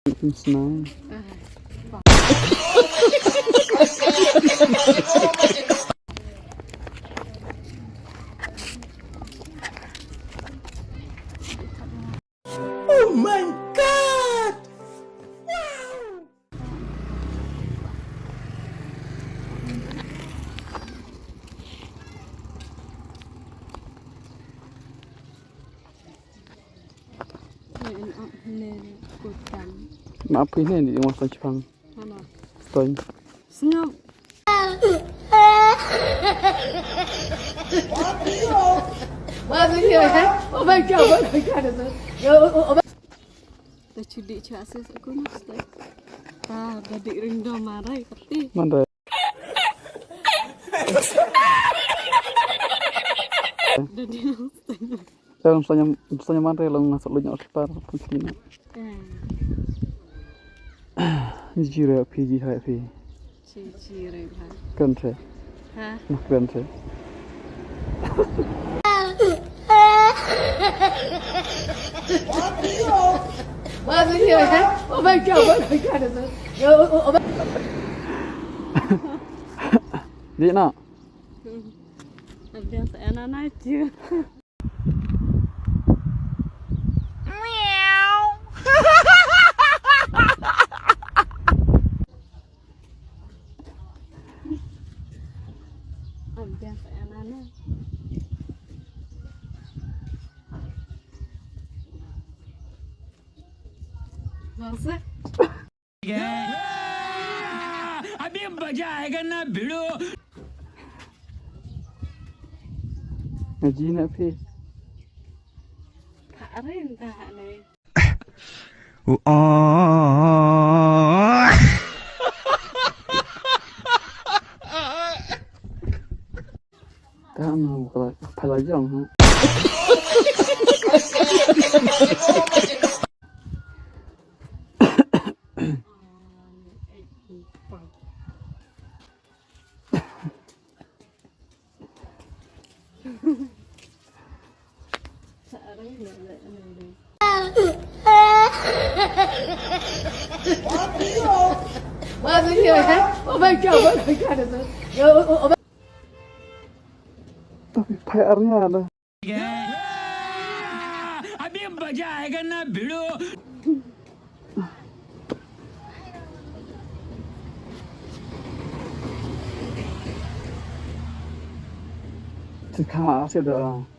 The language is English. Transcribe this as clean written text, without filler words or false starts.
It's nice. Oh my God! Maaf ini di masa Jepang. Mana? Stoy. Senyum. Tercudik cak asis aku nak stay. Gadik rindu marai kati. Mana? Jadi Jangan misalnya mana lo ngasih lo nyok separ begini. Jira PG hai pi. Cici rebha. Keren sih. Hah? Nah keren sih. Oh my God! Di nak. Biasa enak aja. Biasa enak. Masa? अभी मजा आएगा ना भिड़ो Ngaji nak pi. Tak rentah nih. Tak mau kalau pelajang ha. Oh my God! Tapi PR-nya ada. अभी मजा आएगा ना भिड़ो Sekarang sih dah.